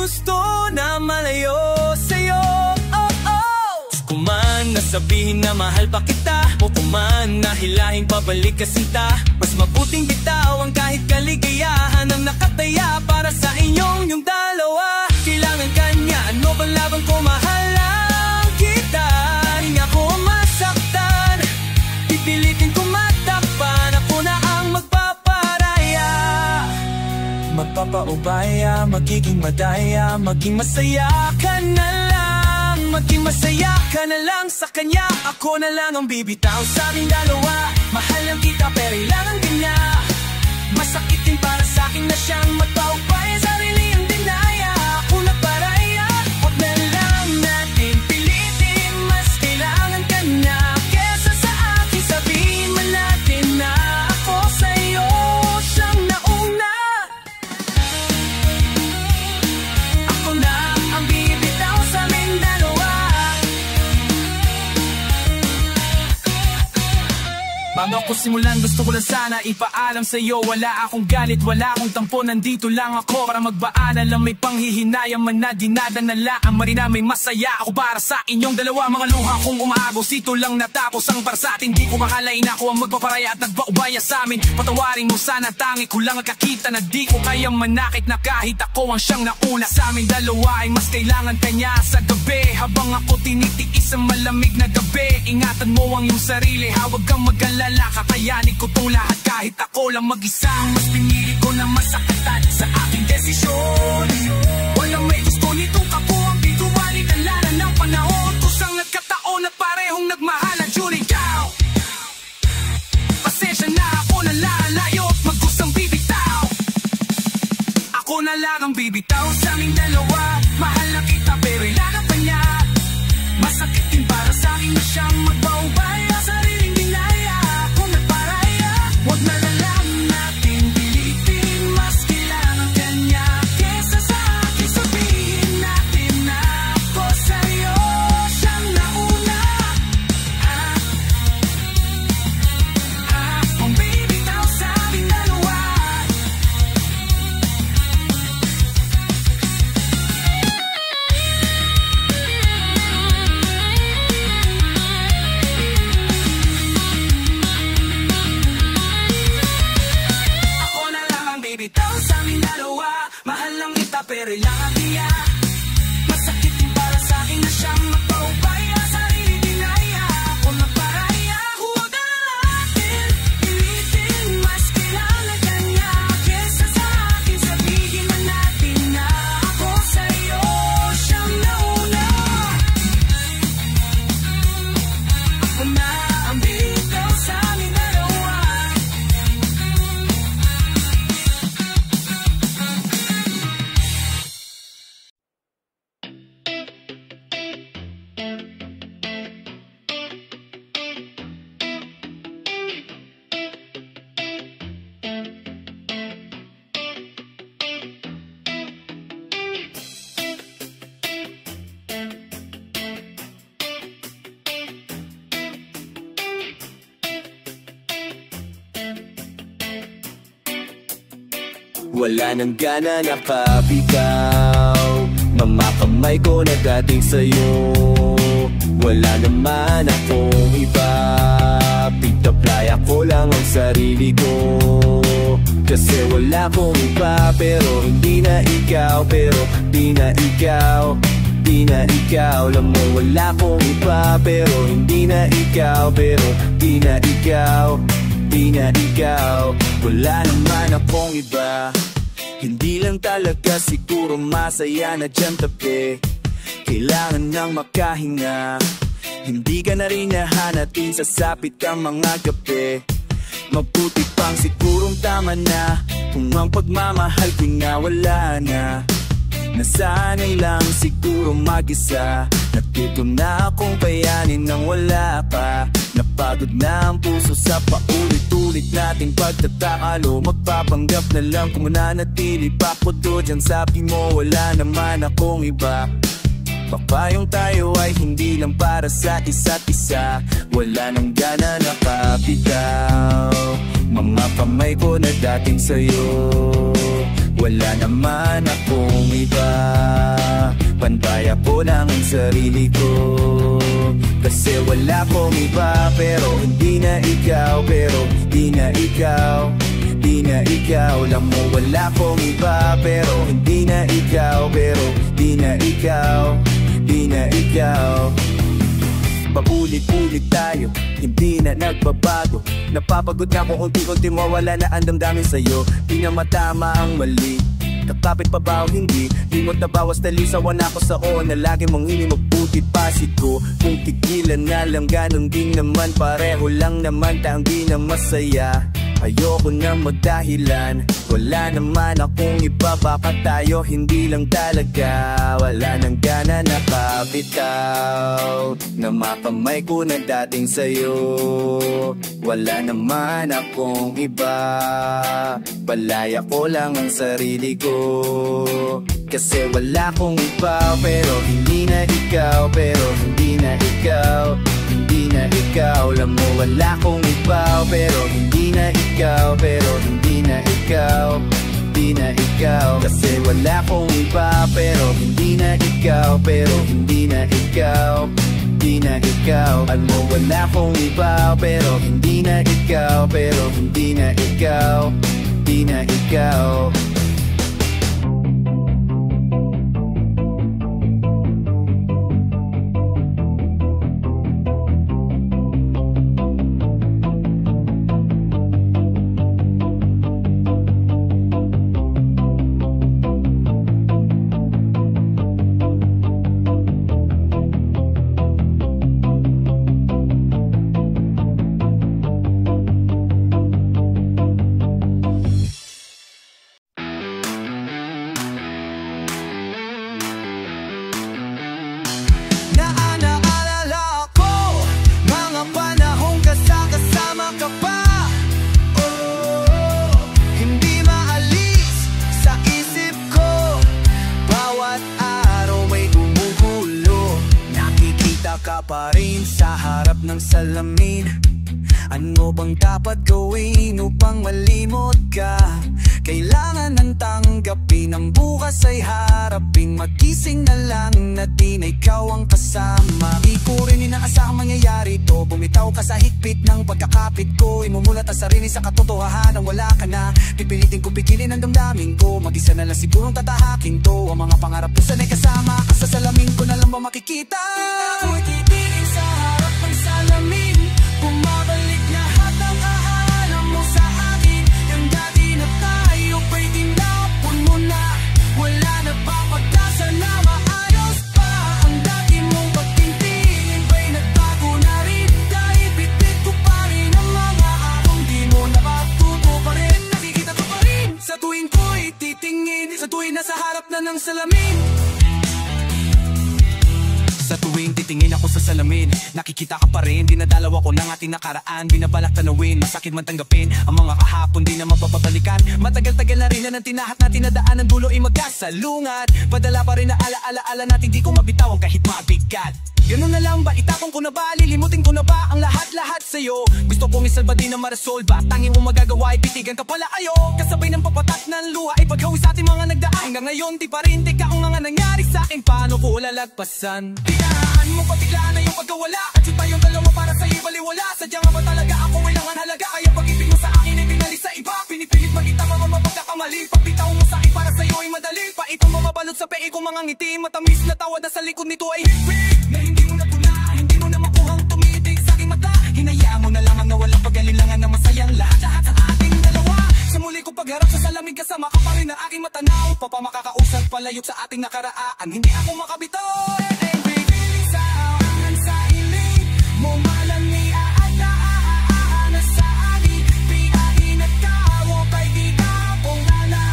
gusto na malayo sa'yo. Gusto ko man nasabihin na mahal pa kita, o kuman na hilahin pabalik ka sinta. Mas mabuting bitawan kahit kaligayahan ang nakataya para sa yung dalawa. Kailangan kanya, ano bang laban ko, mahal lang kita. Di nga ko masaktan, pipilitin ko matakpan. Ako na ang magpaparaya, magpapaubaya, magiging madaya, maging masaya ka na lang. Maging masaya ka na lang sa kanya, ako na lang ang bibitaw sa aming dalawa. Mahal lang kita pero ilangan din niya. Masakit din para sa akin na siyang magpaubaya, sarili ang dinaya. Ako na paraya, huwag na lang natin pilitin. Mas kailangan ka na kesa sa akin. Sabihin man natin na ako sa'yo siyang nauna. Ako na ang bibitaw sa aming dalawa. Bago ko simulan, gusto ko lang sana ipaalam sa'yo, wala akong galit, wala akong tampo, nandito lang ako para magbaanan lang. May panghihinayang man na dinadanalaan, marina may masaya ako para sa inyong dalawa. Mga luha kong umaagos, ito lang natapos ang para sa atin. Di ko makalain ako ang magpaparaya at nagpaubaya sa amin. Patawarin mo sana, tangi ko lang ang kakita na di ko kaya manakit na kahit ako ang siyang nauna. Sa amin dalawa ay mas kailangan kanya sa gabi, habang ako tinitiis ang malamig na gabi. Ingatan mo ang iyong sarili, huwag kang mag-alala, kakayanin ko tong lahat kahit ako lang mag-isa. Mas pinili ko na masaktan sa aking desisyon. Walang may gusto nitong kapuang bituwaling alala ng panahon. Kusang nagkataon at parehong nagmahalan. Julie Gao, pasensya na, ako na lalayo at magkusang bibitaw. Ako na lang ang bibitaw sa aming dalawa. Mahal na kita pero ilangan pa niya. Masakit din para sa akin na siyang magpaubaya, sariling dinaya. Huwag na lang natin pilitin, mas kailangan kanya kesa sa akin. Sabihin natin na ako sa'yo siyang nauna. Ang bibitaw sa aming dalawa. Bitaw sa aming dalawa. Mahal lang kita pero ilangan niya. Masakit din para sa akin na siyang magpaubaya, sarili dinaya. Ako na paraya, huwag na natin pilitin. Mas kailangan kanya kesa sa akin. Sabihin man natin na ako sa'yo siyang nauna. Ako na ang bitaw sa aming dalawa. Wala nang gana na pabigaw, mga kamay ko na dating sa'yo. Wala naman akong iba, pitaplaya ko lang ang sarili ko. Kasi wala akong iba, pero hindi na ikaw. Pero di na ikaw, di na ikaw. Alam mo wala akong iba, pero hindi na ikaw. Pero di na ikaw, di na ikaw. Wala naman akong iba. Hindi lang talaga siguro masaya na dyan tabi. Kailangan nang makahinga. Hindi ka na rin nahanatin sa sapit ang mga gabi. Mabuti pang sigurong tama na kung ang pagmamahal ko na wala na. Nasanay lang siguro mag-isa. Natuto na akong bayanin nang wala pa. Napagod na ang puso sa paulit-ulit nating pagtatakalo. Magpapanggap na lang kung mananatili pa ko doon. Diyan sabi mo wala naman akong iba. Papayong tayo ay hindi lang para sa isa't isa. Wala nang gana na kapitaw. Mga kamay ko na dating sa'yo. Wala naman akong iba, pantay ako lang ang sarili ko. Kasi wala akong iba, pero hindi na ikaw. Pero hindi na ikaw, hindi na ikaw. Alam mo wala akong iba, pero hindi na ikaw. Pero hindi na ikaw, hindi na ikaw. Paulit-ulit tayo, hindi na nagbabago. Napapagod na ko unti-unti, mawala na ang damdamin sa'yo. Di na matama ang mali, kakapit pa ba o hindi? Limot na bawas talisawan ako sa na lagi mong inimagputit pasit ko. Kung tigilan na lang ganun din naman, pareho lang naman tayong di na masaya. Ayoko na magdahilan, wala naman akong iba. Baka tayo hindi lang talaga, wala nang gana nakabitaw. Na makamay ko na dating sa'yo, wala naman akong iba. Balaya ko lang ang sarili ko. Kasi wala akong iba, pero hindi na ikaw. Pero hindi na ikaw, hindi na ikaw. Alam mo wala akong iba, pero hindi na ikaw. Pero hindi na ikaw, hindi na ikaw. Kasi wala akong iba, pero hindi na ikaw. Pero hindi na ikaw, hindi na ikaw. Alam mo wala akong iba, pero hindi na ikaw. Pero hindi na ikaw, hindi na ikaw. Pa rin sa harap ng salamin. Ano bang dapat gawin upang malimot ka? Kailangan nang tanggapin ang bukas ay harapin. Magising na lang na di na ikaw ang kasama. Di ko rin inaasahang mangyayari to. Bumitaw ka sa higpit ng pagkakapit ko. Imumulat ang sarili sa katotohanan, wala ka na. Pipilitin ko pigilin ang damdamin ko. Mag-isa na lang sigurong tatahakin to. Ang mga pangarap ko sana'y kasama ka sa salamin ko na lang ba makikita? Ako'y titingin sa harap ng salamin. Bumabalik lahat ang ahalan mo sa akin. Yung dati na tayo ba'y tinapon mo na? Wala na ba pag-asa na maayos pa? Ang dati mong pagtingin ba'y nagbago na rin? Dahil bitit ko pa rin ang mga akong di mo napatuto pa rin. Nakikita ko pa rin sa tuwing ko'y titingin, sa tuwing nasa harap na ng salamin. Sa tuwing titingin ako sa salamin, nakikita ka pa rin. Dinadalaw ako ng ating nakaraan, binabalak tanawin. Masakit man tanggapin, ang mga kahapon di na mapapabalikan. Matagal-tagal na rin na ng tinahat natin na daan ng dulo ay magkasalungat. Padala pa rin na ala-ala-ala natin, di ko mabitawan kahit mabigat. Ganun na lang ba, itapon ko na ba, lilimutin ko na ba ang lahat-lahat sa'yo? Gusto kong isalba din na marasolba, tanging mo magagawa ay pitigan ka pala ayo. Kasabay ng papatak ng luha ay paghawi sa ating mga nagdaan. Hanggang ngayon di pa rin tika kung nga nangyari sa akin, paano ko lalagpasan? Tinahaan mo pabiglaan na yung pagkawala, at yung tayong dalawa para sa'yo baliwala. Sadya nga ba talaga ako ilangan halaga? Kaya pag-ibig mo sa akin ay pinali sa iba. Pinipilit magkita mga mapagkakamali, pagbitaw mo sa akin para sa'yo ay madali. Pa itong mababalot sa pei kong mga ngiti, matamis na tawad na sa likod nito ay higpit. Na hindi mo na puna, hindi mo na makuhang tumitig sa aking mata. Hinayaan mo na lamang na walang pag-alilangan na masayang lahat sa ating dalawa. Sa muli ko pagharap sa salamin, kasama ka pa rin na aking matanaw. Papamakakausap palayok sa ating nakaraan, hindi ako makabitaw. Sa awangan sa iling mo malami aata na sa akin. Piahin at kawo kay di ka pongana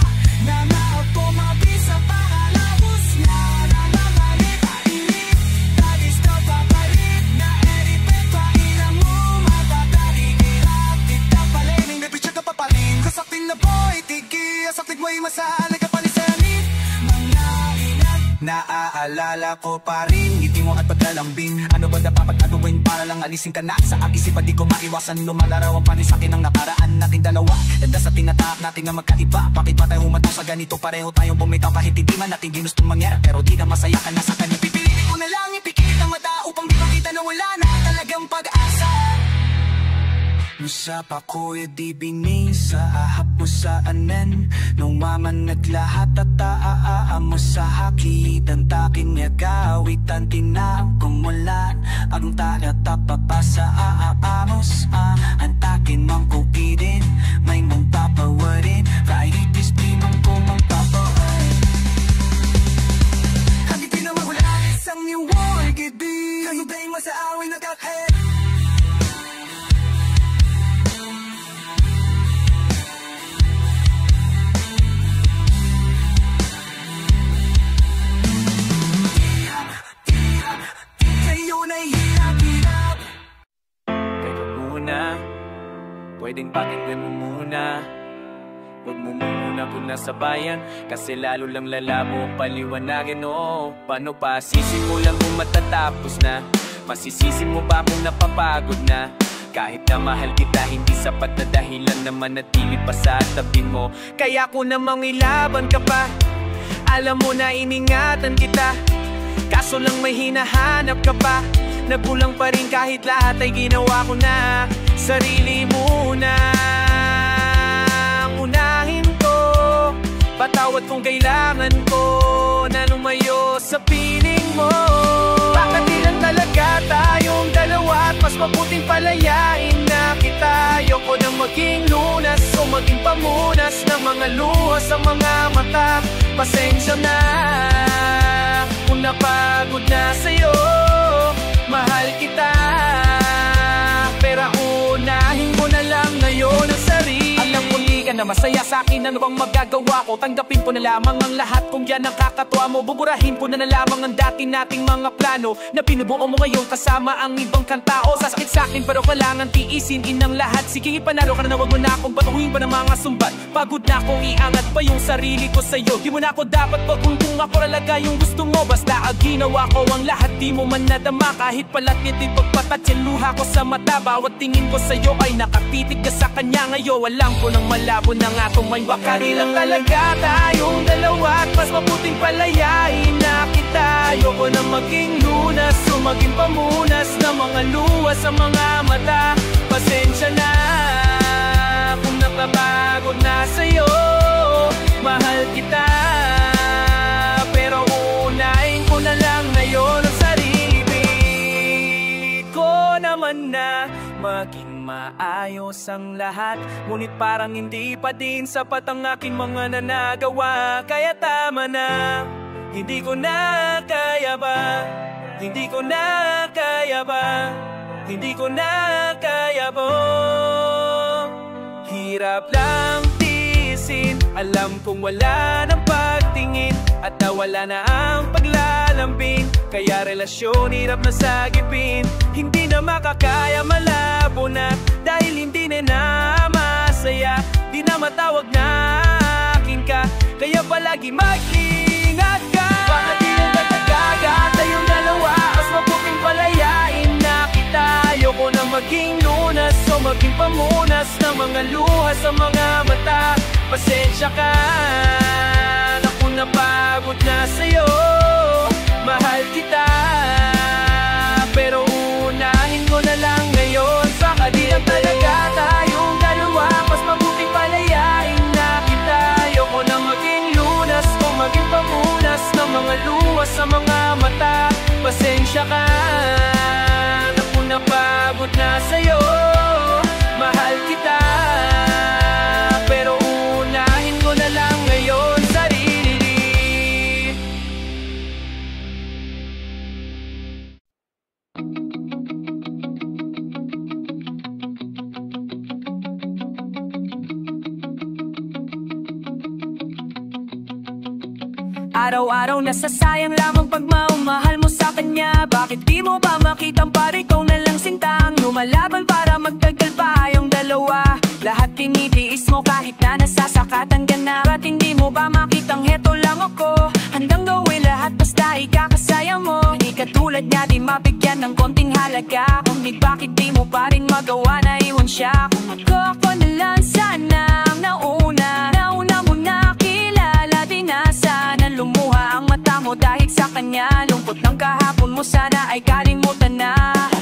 na maoto mabisa pangalabos na nangangalit. Ainit, tagis na papalit na eripet pa ilang mo matatarigirap. Tita palening, bebitya ka papaling. Kasaktin na boy, tiki, asaktin mo'y masahal ka palisanit. Mga inat, naaalala ko pa rin, ngiti paglingon at paglalambing. Ano ba dapat gagawin para lang alisin ka na sa aking isipan? Di ko maiwasan lumalaraw ang panis sa akin ng nakaraan nating dalawa. Ganda sa tinatahak natin na magkaiba. Bakit ba tayo humatong sa ganito? Pareho tayong bumitaw kahit hindi man natin ginustong mangyari. Pero di na masaya ka na sa kanya. Pipiliin ko na lang ipikit ang mata upang di makita na wala na talagang pag-asa. Usap ako'y di bining sa ahap mo sa anen. Nung mamanag lahat at aaam mo sa hakit. Ang taking nagawit ang tinagumulan. Ang tagat at papasa aapamos. Ang takin mang kupidin, may mong papawarin. Kahit itis di mang kumang papawarin. Hanggang di na mawala isang iwag ibig. Kahit dahil mo sa awin nagkakit. Pwedeng pakinggan mo muna. Huwag mo muna kung nasa bayan, kasi lalo lang lalabo ang paliwanagin. Oo, paano pa sisimulan kung matatapos na? Masisisi mo ba kung napapagod na? Kahit na mahal kita, hindi sapat na dahilan na manatili pa sa tabi mo. Kaya ko namang ilaban ka pa. Alam mo na iningatan kita, kaso lang may hinahanap ka pa. Nagkulang pa rin kahit lahat ay ginawa ko na. Sarili muna ang unahin ko. Patawad kung kailangan ko na lumayo sa piling mo. Bakit di lang talaga tayong dalawa at mas mabuting palayain na kita. Ayoko nang maging lunas o maging pamunas ng mga luha sa mga mata. Pasensya na kung napagod na sa'yo. Mahal kita, pero unahin mo na lang ngayon ang sarili. Alam ko di ka na masaya sa akin, ano bang magagawa ko? Tanggapin ko na lamang ang lahat kung yan ang kakatuwa mo. Buburahin ko na lamang ang dati nating mga plano na binubuo mo ngayon kasama ang ibang kantao. Sasakit sa akin pero kailangan tiisin inang lahat. Sige ipanalo ka na, wag mo na akong batuhin pa ng mga sumbat. Pagod na akong iangat pa yung sarili ko sa'yo. Di mo na ako dapat pag kung ako talaga yung gusto mo. Basta ang ginawa ko ang lahat, di mo man nadama. Kahit palat ngiti pagpatat yung luha ko sa mata. Bawat tingin ko sa'yo ay nakapitig ka sa kanya ngayon. Alam ko nang malabo na nga kung may baka. Di lang talaga tayong dalawa at mas mabuting palayain na kita. Ayoko na maging lunas o maging pamunas na mga luha sa mga mata. Pasensya na kung napapagod na sa'yo. Mahal kita, pero unahin ko na lang ngayon ang sarili ko naman na maging maayos ang lahat. Ngunit parang hindi pa din sapat ang aking mga nanagawa. Kaya tama na, hindi ko na kaya ba? Hindi ko na kaya ba? Hindi ko na kaya ba? Hirap lang tiisin, alam kong wala ng pagtingin at nawala na ang paglalambing. Kaya relasyon hirap na sagipin, hindi na makakaya, malabo na. Dahil hindi na masaya, di na matawag na akin ka. Kaya palagi mag-ingat ka. Baka di na nagagaga tayong dalawa, mas mabuting palayain na kita. Ayoko na maging lunas o maging pamunas ng mga luha sa mga mata. Pasensya ka na kung napagod na sa'yo. Mahal kita, pero unahin ko na lang ngayon. Baka di lang talaga tayong dalawa, mas mabuting palayain na kita. Ayoko na maging lunas o maging pamunas ng mga luha sa mga mata. Pasensya ka na kung napagod na sa'yo. Mahal kita, pero unahin ko na lang ngayon sarili. Araw-araw nasasayang lamang pag mahal mo sa kanya. Bakit di mo ba makitang pare ikaw na lang sintang lumalaban para magtagal pa yung dalawa? Lahat tinitiis mo kahit na nasasakatan ka na. At hindi mo ba makitang heto lang ako, handang gawin lahat basta ikakasaya mo. Hindi ka katulad niya di mabigyan ng konting halaga. Ngunit bakit di mo pa rin magawa na iwan siya? Kung ako na lang sana ang nauna mo na kilala, di na sana lumuha ang mata mo dahil sa kanya. Lungkot ng kahapon mo sana ay kalimutan na.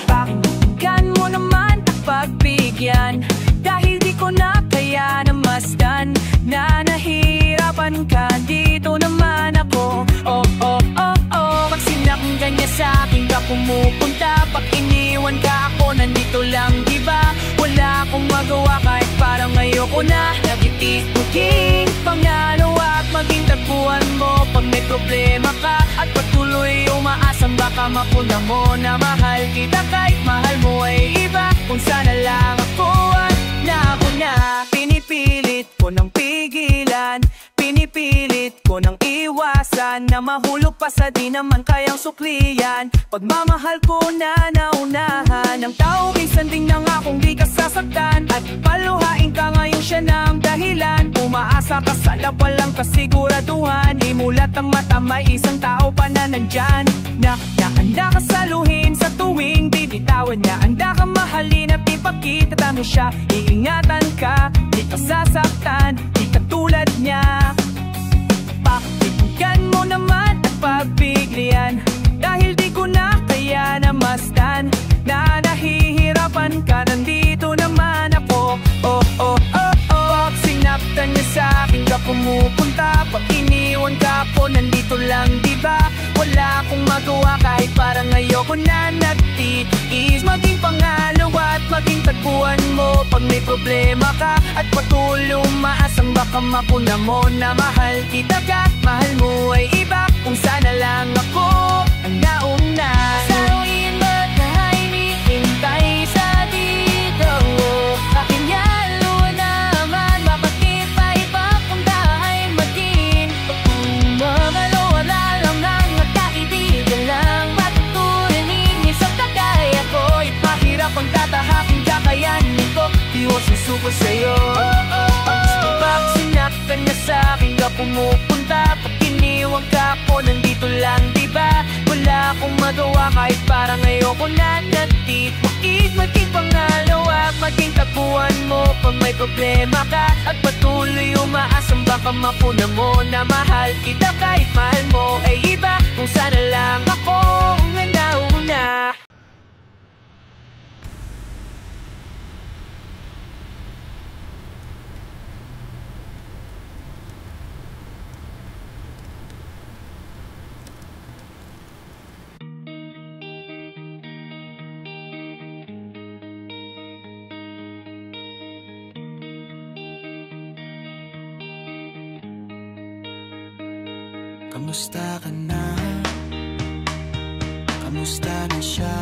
Pakinggan mo naman at pagbigyan, dahil di ko na kaya namasdan na nahihirapan ka. Dito naman ako, pag sinakyan niya sa akin ka pumupunta, pag iniwan ka ako nandito lang, diba? Wala akong magawa kahit parang ayoko na. Nagtitiguging pangalawa at maging tagpuan mo pag may problema ka, at patuloy umaasang baka mapuna mo na mahal kita kahit mahal mo ay iba. Kung sana lang ako at nauna, pinipilit ko ng pigilan, pinipilit ko ng iwasan na mahulog pa sa di naman kayang suklian. Pagmamahal ko na naunahan ng tao, minsan din na nga kung di ka sasaktan, at paluhain ka ngayon siya ng dahilan. Umaasa ka sa walang kasiguraduhan, imulat ang mata, may isang tao pa na nandyan na handa ka saluhin sa tuwing bibitawan niya. Handa ka mahalin at ipakita mo siya, iingatan ka, di ka sasaktan, di ka tulad niya. Pakinggan mo naman at pagbigyan, dahil di ko na kaya namasdan na nahihirapan ka. Nandito naman ako, pag sinaktan niya sa akin ka pumupunta, pag iniwan ka ako nandito lang, diba? Wala akong magawa kahit parang ayoko na. Nagtiis maging pangalawa at maging tagpuan mo pag may problema ka, at patuloy umaasang baka mapuna mo na mahal kita ka, mahal mo ay iba. Kung sana lang ako ang nauna, saluhin mo na hinihintay sa dito. Akin yalo naman, bakit pa ipapunta ay maging wala lang ang magkaibigan lang. Patutunin isang kagaya ko, ipahirap ang tatahaking kakayanin ko, di ko susuko sa'yo. Pag sinaktan niya sa akin ka pumupunta, pag iniwan ka ako nandito lang, diba? Wala akong magawa kahit parang ayoko na. Nagtitigil maging pangalawa, maging tapuan mo pag may problema ka, at patuloy umaasang baka mapuna mo na mahal kita kahit mahal mo ay iba. Kung sana lang ako ang nauna. Kamusta ka na? Kamusta na siya?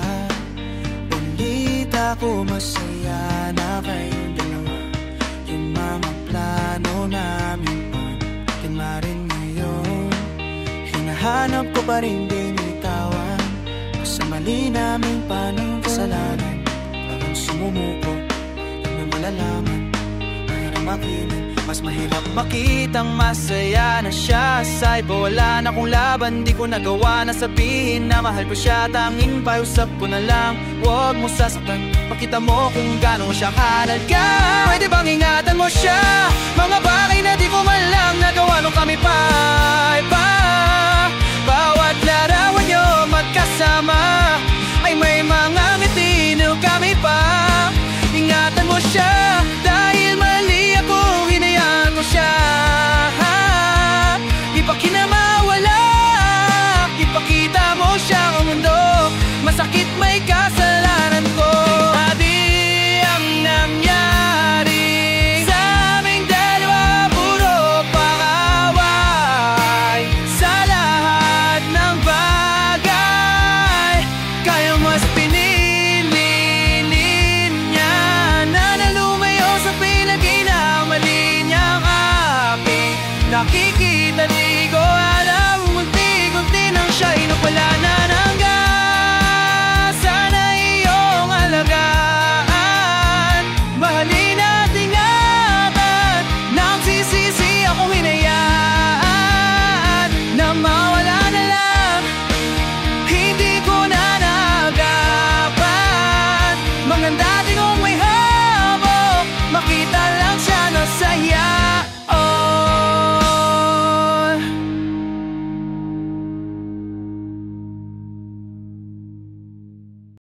Balita ko masaya na kayong dalawa. Yung mga plano namin pagdating marin ngayon, hinahanap ko pa rin binitawan. Sa mali naming panong kasalanan, parang sumumuko na malalaman. Mahirap makinig, mas mahirap makitang masaya na siya sa iba. Wala na akong laban, di ko nagawa na sabihin na mahal ko siya. Tanging pausap ko na lang, huwag mo sasaktan. Pakita mo kung gano'n siya kahalaga. Pwede bang ingatan mo siya? Mga bagay na di ko man lang nagawa nung kami pa iba. Bawat larawan